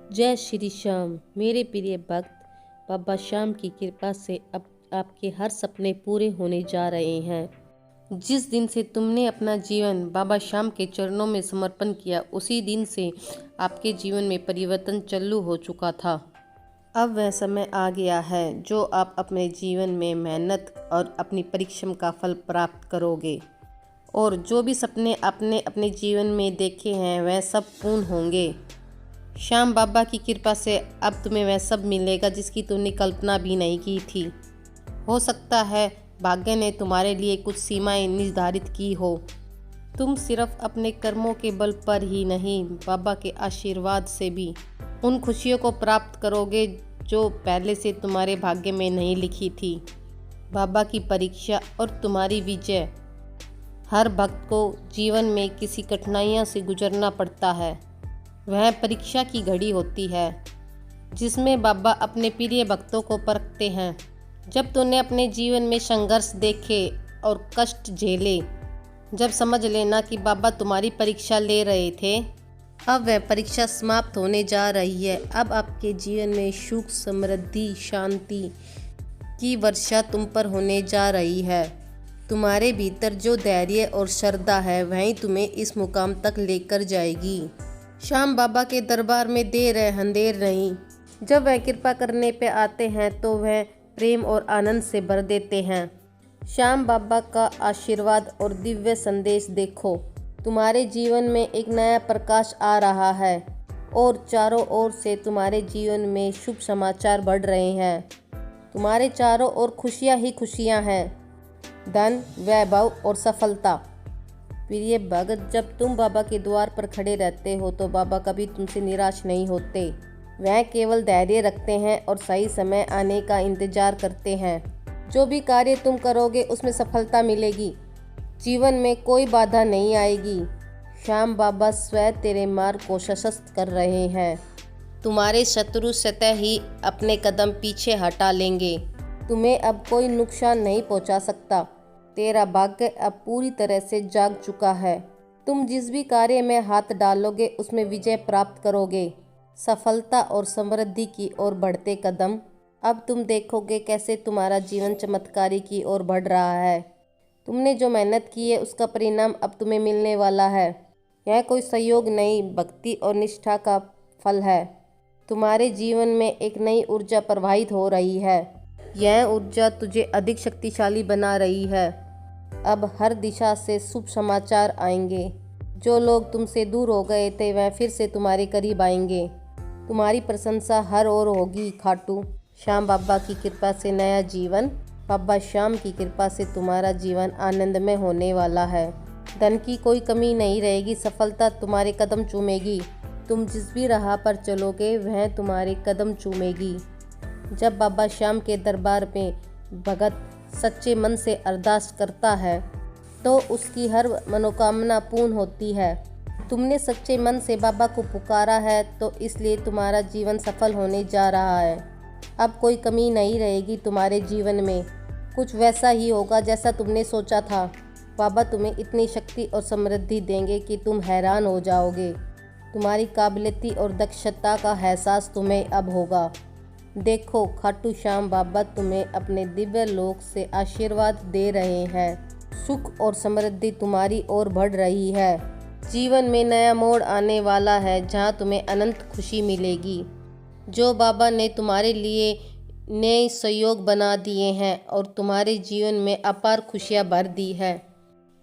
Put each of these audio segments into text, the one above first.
जय श्री श्याम। मेरे प्रिय भक्त, बाबा श्याम की कृपा से अब आपके हर सपने पूरे होने जा रहे हैं। जिस दिन से तुमने अपना जीवन बाबा श्याम के चरणों में समर्पण किया, उसी दिन से आपके जीवन में परिवर्तन चालू हो चुका था। अब वह समय आ गया है जो आप अपने जीवन में मेहनत और अपनी परिश्रम का फल प्राप्त करोगे, और जो भी सपने आपने अपने जीवन में देखे हैं वह सब पूर्ण होंगे। श्याम बाबा की कृपा से अब तुम्हें वह सब मिलेगा जिसकी तुमने कल्पना भी नहीं की थी। हो सकता है भाग्य ने तुम्हारे लिए कुछ सीमाएं निर्धारित की हो। तुम सिर्फ अपने कर्मों के बल पर ही नहीं, बाबा के आशीर्वाद से भी उन खुशियों को प्राप्त करोगे जो पहले से तुम्हारे भाग्य में नहीं लिखी थी। बाबा की परीक्षा और तुम्हारी विजय। हर भक्त को जीवन में किसी कठिनाइयों से गुजरना पड़ता है। वह परीक्षा की घड़ी होती है जिसमें बाबा अपने प्रिय भक्तों को परखते हैं। जब तूने अपने जीवन में संघर्ष देखे और कष्ट झेले, जब समझ लेना कि बाबा तुम्हारी परीक्षा ले रहे थे। अब वह परीक्षा समाप्त होने जा रही है। अब आपके जीवन में सुख, समृद्धि, शांति की वर्षा तुम पर होने जा रही है। तुम्हारे भीतर जो धैर्य और श्रद्धा है वही तुम्हें इस मुकाम तक लेकर जाएगी। श्याम बाबा के दरबार में देर है अंधेर नहीं। जब वह कृपा करने पे आते हैं तो वह प्रेम और आनंद से भर देते हैं। श्याम बाबा का आशीर्वाद और दिव्य संदेश देखो। तुम्हारे जीवन में एक नया प्रकाश आ रहा है और चारों ओर से तुम्हारे जीवन में शुभ समाचार बढ़ रहे हैं। तुम्हारे चारों ओर खुशियाँ ही खुशियाँ हैं, धन, वैभव और सफलता। प्रिय भगत, जब तुम बाबा के द्वार पर खड़े रहते हो तो बाबा कभी तुमसे निराश नहीं होते। वह केवल धैर्य रखते हैं और सही समय आने का इंतजार करते हैं। जो भी कार्य तुम करोगे उसमें सफलता मिलेगी। जीवन में कोई बाधा नहीं आएगी। श्याम बाबा स्वयं तेरे मार्ग को सशक्त कर रहे हैं। तुम्हारे शत्रु स्वतः ही अपने कदम पीछे हटा लेंगे। तुम्हें अब कोई नुकसान नहीं पहुंचा सकता। तेरा भाग्य अब पूरी तरह से जाग चुका है। तुम जिस भी कार्य में हाथ डालोगे उसमें विजय प्राप्त करोगे। सफलता और समृद्धि की ओर बढ़ते कदम। अब तुम देखोगे कैसे तुम्हारा जीवन चमत्कारी की ओर बढ़ रहा है। तुमने जो मेहनत की है उसका परिणाम अब तुम्हें मिलने वाला है। यह कोई संयोग नहीं, भक्ति और निष्ठा का फल है। तुम्हारे जीवन में एक नई ऊर्जा प्रवाहित हो रही है। यह ऊर्जा तुझे अधिक शक्तिशाली बना रही है। अब हर दिशा से शुभ समाचार आएंगे। जो लोग तुमसे दूर हो गए थे वह फिर से तुम्हारे करीब आएंगे। तुम्हारी प्रशंसा हर ओर होगी। खाटू श्याम बाबा की कृपा से नया जीवन। बाबा श्याम की कृपा से तुम्हारा जीवन आनंदमय होने वाला है। धन की कोई कमी नहीं रहेगी। सफलता तुम्हारे कदम चूमेगी। तुम जिस भी राह पर चलोगे वह तुम्हारे कदम चूमेगी। जब बाबा श्याम के दरबार में भगत सच्चे मन से अरदास करता है तो उसकी हर मनोकामना पूर्ण होती है। तुमने सच्चे मन से बाबा को पुकारा है तो इसलिए तुम्हारा जीवन सफल होने जा रहा है। अब कोई कमी नहीं रहेगी तुम्हारे जीवन में। कुछ वैसा ही होगा जैसा तुमने सोचा था। बाबा तुम्हें इतनी शक्ति और समृद्धि देंगे कि तुम हैरान हो जाओगे। तुम्हारी काबिलियत और दक्षता का एहसास तुम्हें अब होगा। देखो, खाटू श्याम बाबा तुम्हें अपने दिव्य लोक से आशीर्वाद दे रहे हैं। सुख और समृद्धि तुम्हारी ओर बढ़ रही है। जीवन में नया मोड़ आने वाला है जहां तुम्हें अनंत खुशी मिलेगी। जो बाबा ने तुम्हारे लिए नए सहयोग बना दिए हैं और तुम्हारे जीवन में अपार खुशियां भर दी है।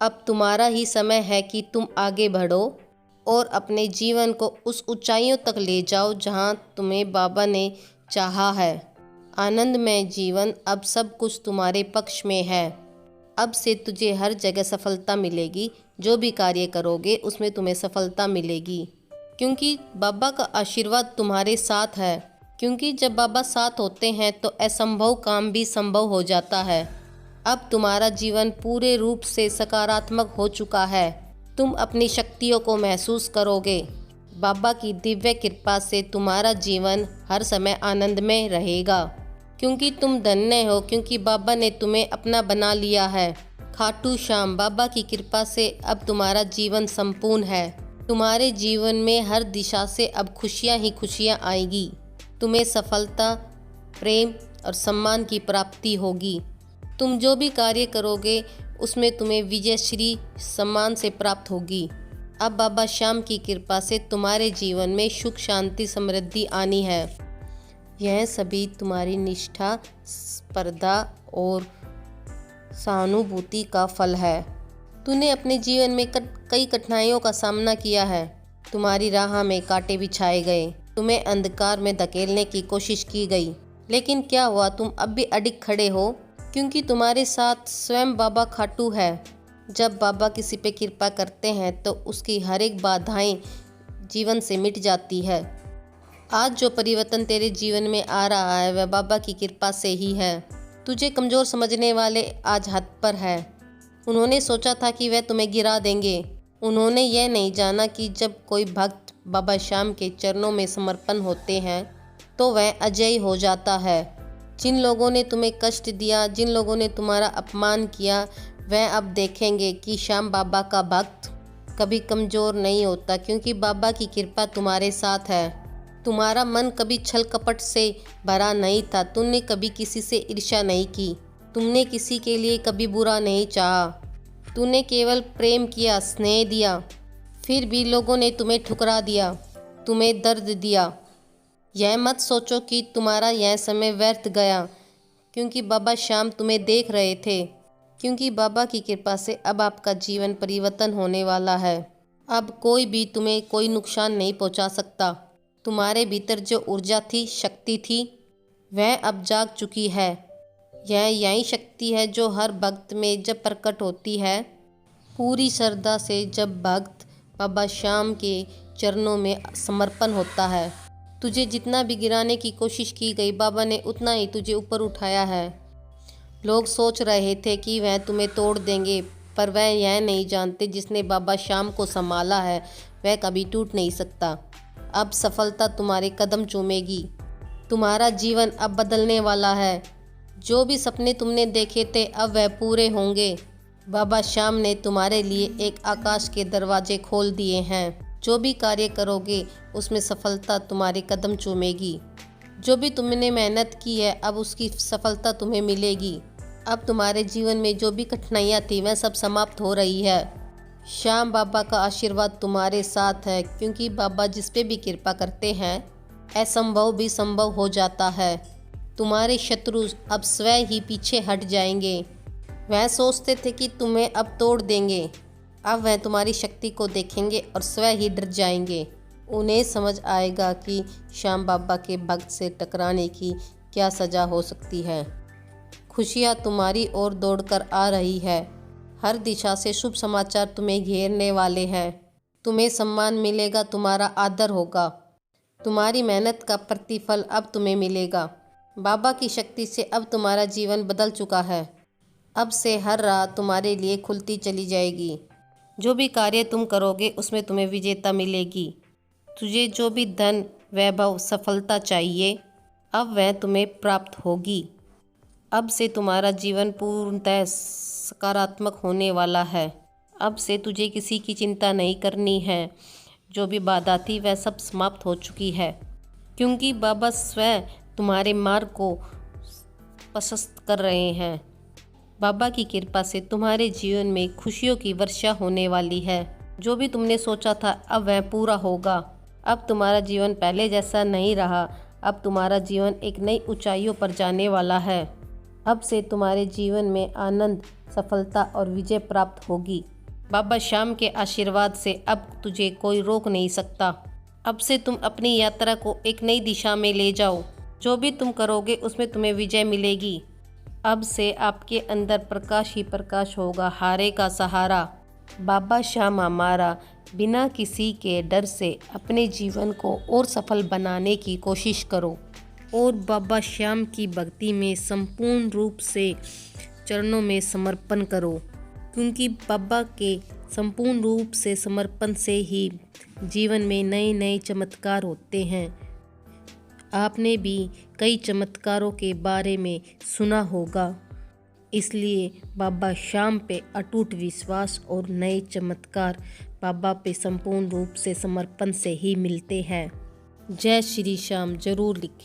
अब तुम्हारा ही समय है कि तुम आगे बढ़ो और अपने जीवन को उस ऊंचाइयों तक ले जाओ जहां तुम्हें बाबा ने चाहा है। आनंदमय जीवन, अब सब कुछ तुम्हारे पक्ष में है। अब से तुझे हर जगह सफलता मिलेगी। जो भी कार्य करोगे उसमें तुम्हें सफलता मिलेगी, क्योंकि बाबा का आशीर्वाद तुम्हारे साथ है। क्योंकि जब बाबा साथ होते हैं तो असंभव काम भी संभव हो जाता है। अब तुम्हारा जीवन पूरे रूप से सकारात्मक हो चुका है। तुम अपनी शक्तियों को महसूस करोगे। बाबा की दिव्य कृपा से तुम्हारा जीवन हर समय आनंदमय रहेगा, क्योंकि तुम धन्य हो, क्योंकि बाबा ने तुम्हें अपना बना लिया है। खाटू श्याम बाबा की कृपा से अब तुम्हारा जीवन संपूर्ण है। तुम्हारे जीवन में हर दिशा से अब खुशियाँ ही खुशियाँ आएगी। तुम्हें सफलता, प्रेम और सम्मान की प्राप्ति होगी। तुम जो भी कार्य करोगे उसमें तुम्हें विजयश्री सम्मान से प्राप्त होगी। अब बाबा श्याम की कृपा से तुम्हारे जीवन में सुख, शांति, समृद्धि आनी है। यह सभी तुम्हारी निष्ठा, स्पर्धा और सहानुभूति का फल है। तूने अपने जीवन में कई कठिनाइयों का सामना किया है। तुम्हारी राह में कांटे बिछाए गए, तुम्हें अंधकार में धकेलने की कोशिश की गई, लेकिन क्या हुआ, तुम अब भी अडिग खड़े हो, क्योंकि तुम्हारे साथ स्वयं बाबा खाटू है। जब बाबा किसी पे कृपा करते हैं तो उसकी हर एक बाधाएं जीवन से मिट जाती है। आज जो परिवर्तन तेरे जीवन में आ रहा है वह बाबा की कृपा से ही है। तुझे कमज़ोर समझने वाले आज हद पर है। उन्होंने सोचा था कि वह तुम्हें गिरा देंगे। उन्होंने यह नहीं जाना कि जब कोई भक्त बाबा श्याम के चरणों में समर्पण होते हैं तो वह अजय हो जाता है। जिन लोगों ने तुम्हें कष्ट दिया, जिन लोगों ने तुम्हारा अपमान किया, वह अब देखेंगे कि श्याम बाबा का भक्त कभी कमज़ोर नहीं होता, क्योंकि बाबा की कृपा तुम्हारे साथ है। तुम्हारा मन कभी छल कपट से भरा नहीं था। तुमने कभी किसी से ईर्ष्या नहीं की। तुमने किसी के लिए कभी बुरा नहीं चाहा। तूने केवल प्रेम किया, स्नेह दिया। फिर भी लोगों ने तुम्हें ठुकरा दिया, तुम्हें दर्द दिया। यह मत सोचो कि तुम्हारा यह समय व्यर्थ गया, क्योंकि बाबा श्याम तुम्हें देख रहे थे। क्योंकि बाबा की कृपा से अब आपका जीवन परिवर्तन होने वाला है। अब कोई भी तुम्हें कोई नुकसान नहीं पहुंचा सकता। तुम्हारे भीतर जो ऊर्जा थी, शक्ति थी, वह अब जाग चुकी है। यह यही शक्ति है जो हर भक्त में जब प्रकट होती है, पूरी श्रद्धा से जब भक्त बाबा श्याम के चरणों में समर्पण होता है। तुझे जितना भी गिराने की कोशिश की गई, बाबा ने उतना ही तुझे ऊपर उठाया है। लोग सोच रहे थे कि वह तुम्हें तोड़ देंगे, पर वह यह नहीं जानते जिसने बाबा श्याम को संभाला है वह कभी टूट नहीं सकता। अब सफलता तुम्हारे कदम चूमेगी। तुम्हारा जीवन अब बदलने वाला है। जो भी सपने तुमने देखे थे अब वह पूरे होंगे। बाबा श्याम ने तुम्हारे लिए एक आकाश के दरवाजे खोल दिए हैं। जो भी कार्य करोगे उसमें सफलता तुम्हारे कदम चूमेगी। जो भी तुमने मेहनत की है अब उसकी सफलता तुम्हें मिलेगी। अब तुम्हारे जीवन में जो भी कठिनाइयाँ थी वह सब समाप्त हो रही है। श्याम बाबा का आशीर्वाद तुम्हारे साथ है, क्योंकि बाबा जिस पे भी कृपा करते हैं असंभव भी संभव हो जाता है। तुम्हारे शत्रु अब स्वयं ही पीछे हट जाएंगे। वह सोचते थे कि तुम्हें अब तोड़ देंगे, अब वह तुम्हारी शक्ति को देखेंगे और स्वयं ही डर जाएंगे। उन्हें समझ आएगा कि श्याम बाबा के भक्त से टकराने की क्या सज़ा हो सकती है। खुशियाँ तुम्हारी ओर दौड़कर आ रही है। हर दिशा से शुभ समाचार तुम्हें घेरने वाले हैं। तुम्हें सम्मान मिलेगा, तुम्हारा आदर होगा। तुम्हारी मेहनत का प्रतिफल अब तुम्हें मिलेगा। बाबा की शक्ति से अब तुम्हारा जीवन बदल चुका है। अब से हर राह तुम्हारे लिए खुलती चली जाएगी। जो भी कार्य तुम करोगे उसमें तुम्हें विजेता मिलेगी। तुझे जो भी धन, वैभव, सफलता चाहिए अब वह तुम्हें प्राप्त होगी। अब से तुम्हारा जीवन पूर्णतः सकारात्मक होने वाला है। अब से तुझे किसी की चिंता नहीं करनी है। जो भी बाधा थी वह सब समाप्त हो चुकी है, क्योंकि बाबा स्वयं तुम्हारे मार्ग को प्रशस्त कर रहे हैं। बाबा की कृपा से तुम्हारे जीवन में खुशियों की वर्षा होने वाली है। जो भी तुमने सोचा था अब वह पूरा होगा। अब तुम्हारा जीवन पहले जैसा नहीं रहा। अब तुम्हारा जीवन एक नई ऊंचाइयों पर जाने वाला है। अब से तुम्हारे जीवन में आनंद, सफलता और विजय प्राप्त होगी। बाबा श्याम के आशीर्वाद से अब तुझे कोई रोक नहीं सकता। अब से तुम अपनी यात्रा को एक नई दिशा में ले जाओ। जो भी तुम करोगे उसमें तुम्हें विजय मिलेगी। अब से आपके अंदर प्रकाश ही प्रकाश होगा। हारे का सहारा। बाबा श्याम हमारा, बिना किसी के डर से अपने जीवन को और सफल बनाने की कोशिश करो और बाबा श्याम की भक्ति में संपूर्ण रूप से चरणों में समर्पण करो, क्योंकि बाबा के संपूर्ण रूप से समर्पण से ही जीवन में नए नए चमत्कार होते हैं। आपने भी कई चमत्कारों के बारे में सुना होगा, इसलिए बाबा श्याम पे अटूट विश्वास और नए चमत्कार बाबा पे संपूर्ण रूप से समर्पण से ही मिलते हैं। जय श्री श्याम जरूर लिखें।